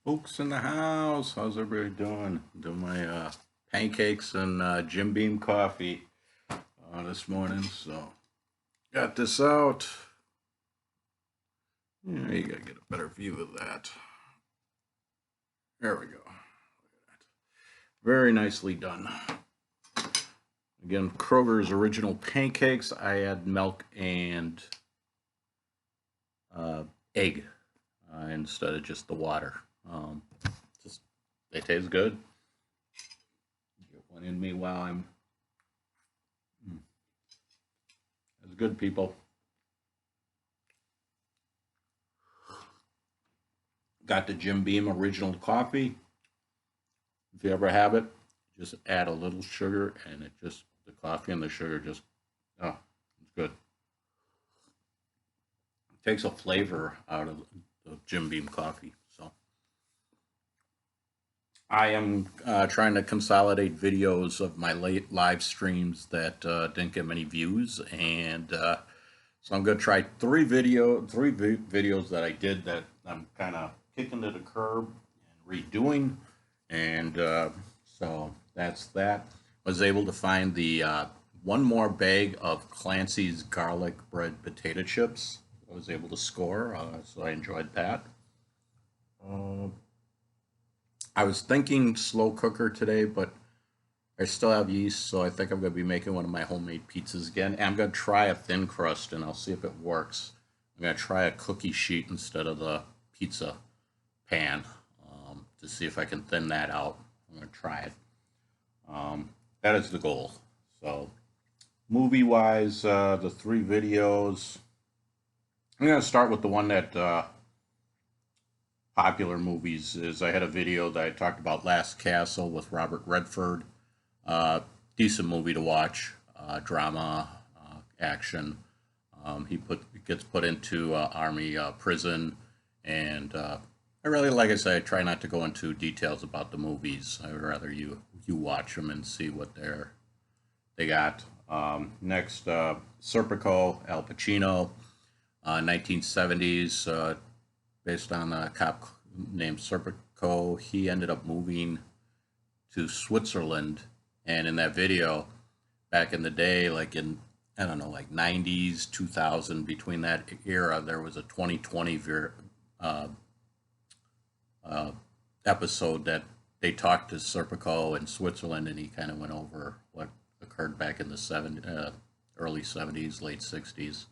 Fuchs in the house. How's everybody doing? Doing my pancakes and Jim Beam coffee this morning. So got this out. Yeah, you gotta get a better view of that. There we go. Very nicely done. Again, Kroger's original pancakes. I add milk and uh, egg instead of just the water. Just they taste good. Get one in me while I'm. It's good, people. Got the Jim Beam original coffee. If you ever have it, just add a little sugar, and it just the coffee and the sugar just oh, it's good. It takes a flavor out of the Jim Beam coffee. So I am trying to consolidate videos of my late live streams that didn't get many views, and so I'm going to try three videos that I did that I'm kind of kicking to the curb and redoing, and so that's that. I was able to find the one more bag of Clancy's garlic bread potato chips. I was able to score, so I enjoyed that. Uh, I was thinking slow cooker today, but I still have yeast, so I think I'm going to be making one of my homemade pizzas again. And I'm going to try a thin crust, and I'll see if it works. I'm going to try a cookie sheet instead of the pizza pan to see if I can thin that out. I'm going to try it. That is the goal. So, movie wise, the three videos. I'm going to start with the one that popular movies is. I had a video that I talked about Last Castle with Robert Redford. Uh, Decent movie to watch. Drama, action. Gets put into army prison, and I really, like I said, I try not to go into details about the movies. I would rather you watch them and see what they got. Next, Serpico, Al Pacino, 1970s, based on a cop named Serpico. He ended up moving to Switzerland, and in that video, back in the day, like in I don't know, like 90s, 2000, between that era, there was a 2020 uh, uh, episode that they talked to Serpico in Switzerland, and he kind of went over what occurred back in the early 70s, late 60s.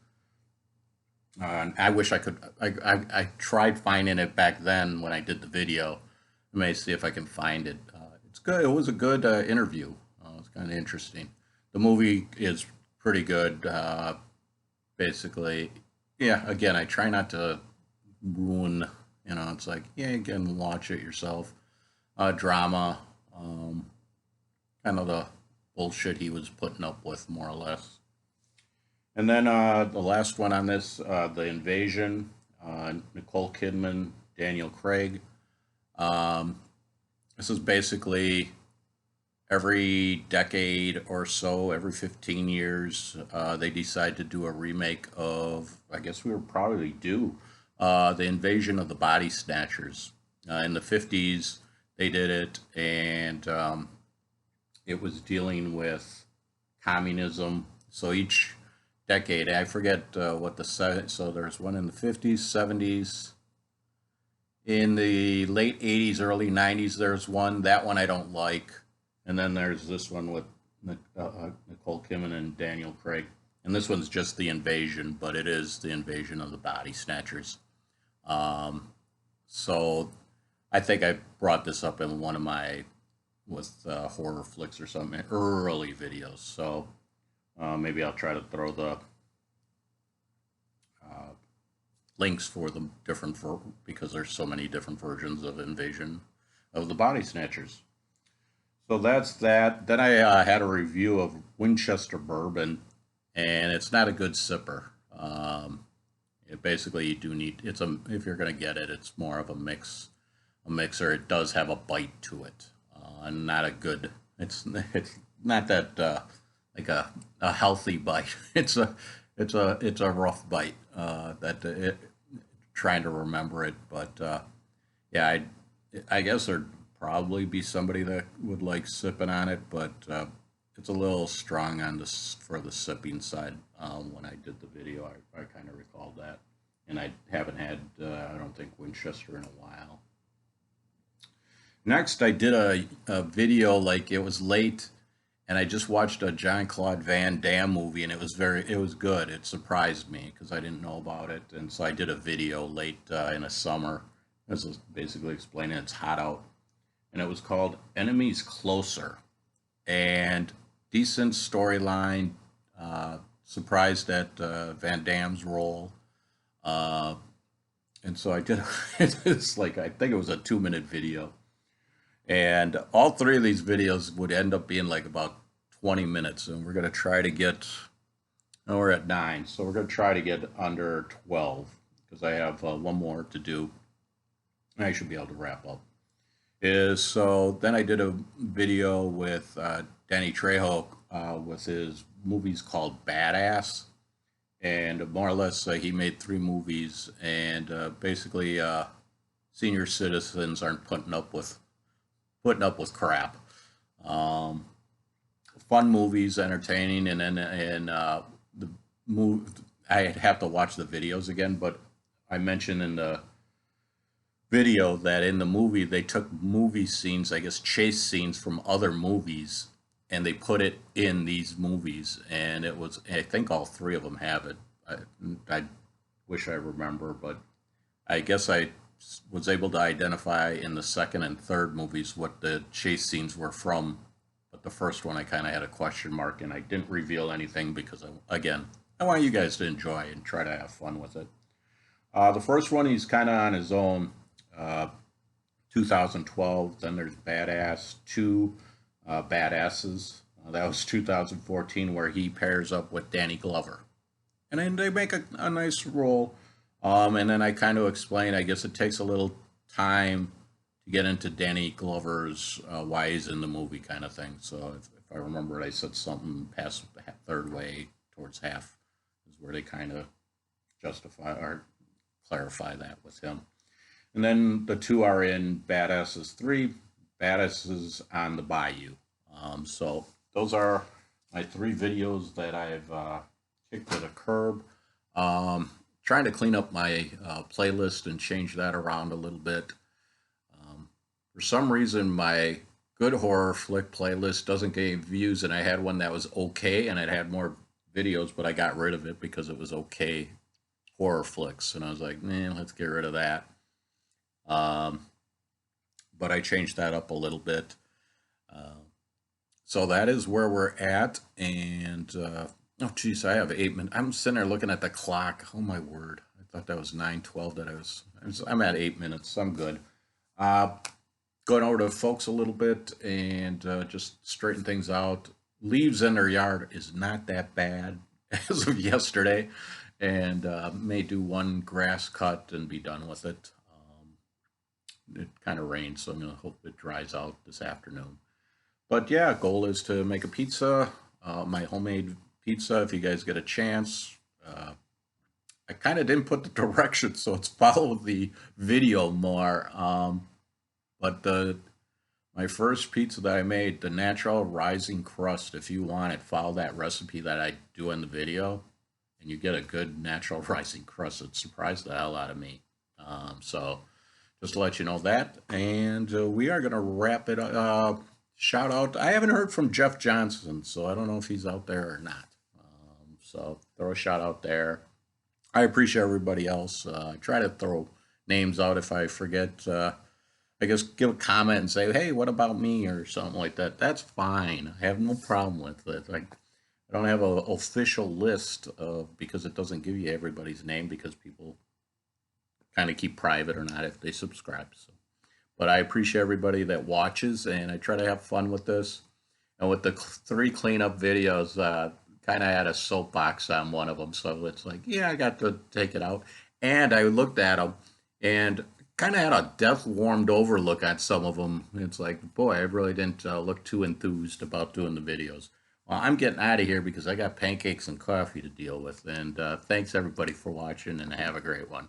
And I wish I could. I tried finding it back then when I did the video. I may see if I can find it. It's good. It was a good interview. It's kind of interesting. The movie is pretty good. Basically, yeah. Again, I try not to ruin. It's like, yeah, again, watch it yourself. Drama, kind of the bullshit he was putting up with, more or less. And then the last one on this, The Invasion, Nicole Kidman, Daniel Craig. Um, this is basically every decade or so, every 15 years, they decide to do a remake of, I guess we were probably due, The Invasion of the Body Snatchers. In the 50s, they did it, and it was dealing with communism. So each decade, I forget what so there's one in the 50s, 70s, in the late 80s, early 90s. There's one. That one I don't like. And then there's this one with Nicole Kidman and Daniel Craig. And this one's just the invasion, but it is the invasion of the body snatchers. Um, so I think I brought this up in one of my with horror flicks or something early videos. So maybe I'll try to throw the uh, links for the because there's so many different versions of Invasion of the Body Snatchers. So that's that. Then I had a review of Winchester bourbon, and it's not a good sipper. Basically you do need it's a if you're going to get it, it's more of a mixer. It does have a bite to it, and not a good. It's not that like a healthy bite. It's a rough bite. Trying to remember it, but yeah, I guess there'd probably be somebody that would like sipping on it, but it's a little strong on this for the sipping side. When I did the video, I kind of recalled that, and I haven't had I don't think Winchester in a while. Next, I did a video like it was late, and I just watched a Jean Claude Van Damme movie, and it was good. It surprised me because I didn't know about it, and so I did a video late in the summer. This is basically explaining it's hot out, and it was called Enemies Closer, and decent storyline. Surprised at Van Damme's role, uh, and so I did. It's like I think it was a 2 minute video, and all three of these videos would end up being like about 20 minutes, and we're gonna try to get. No, we're at 9, so we're gonna try to get under 12 because I have one more to do. I should be able to wrap up. Is so then I did a video with Danny Trejo with his movies called Badass, and more or less he made 3 movies, and basically senior citizens aren't putting up with crap. Um, Fun movies, entertaining, and then the move. I'd have to watch the videos again, but I mentioned in the video that in the movie they took movie scenes, I guess chase scenes from other movies, and they put it in these movies, and it was I think all 3 of them have it. I wish I remember, but I guess I was able to identify in the second and third movies what the chase scenes were from, but the first one I kind of had a question mark, and I didn't reveal anything because again I want you guys to enjoy and try to have fun with it. The first one he's kind of on his own. Uh, 2012. Then there's Badass 2, Badasses. That was 2014, where he pairs up with Danny Glover, and then they make a nice role. And then I kind of explain. I guess it takes a little time to get into Danny Glover's why he's in the movie kind of thing. So if I remember, I said something past the third way towards half is where they kind of justify or clarify that with him. And then the 2 are in Badasses 3, Badasses on the Bayou. So those are my 3 videos that I've kicked to the curb. Trying to clean up my playlist and change that around a little bit. For some reason, my good horror flick playlist doesn't get views, and I had one that was okay, and it had more videos, but I got rid of it because it was okay horror flicks, and I was like, man, let's get rid of that. Um, but I changed that up a little bit. Uh, so that is where we're at. And oh, geez, I have 8 minutes. I'm sitting there looking at the clock. Oh my word! I thought that was 9:12. I'm at 8 minutes. I'm good. Uh, Going over to folks a little bit and just straighten things out. Leaves in their yard is not that bad as of yesterday, and may do one grass cut and be done with it. It kind of rained, so I'm going to hope it dries out this afternoon. But yeah, goal is to make a pizza, my homemade pizza. If you guys get a chance, I kind of didn't put the directions, so it's follow the video more. But my first pizza that I made, the natural rising crust. If you want it, follow that recipe that I do in the video, and you get a good natural rising crust. It surprised the hell out of me. So just to let you know that, and we are going to wrap it up. Shout out. I haven't heard from Jeff Johnson, so I don't know if he's out there or not. So throw a shout out there. I appreciate everybody else. I try to throw names out if I forget. I guess give a comment and say, hey, what about me or something like that. That's fine. I have no problem with it. Like, I don't have an official list of because it doesn't give you everybody's name because people kind of keep private or not if they subscribe. So, but I appreciate everybody that watches, and I try to have fun with this. And with the 3 cleanup videos, kind of had a soapbox on one of them, so it's like, yeah, I got to take it out. And I looked at them and kind of had a death warmed over look at some of them. It's like, boy, I really didn't look too enthused about doing the videos. Well, I'm getting out of here because I got pancakes and coffee to deal with. And thanks everybody for watching, and have a great one.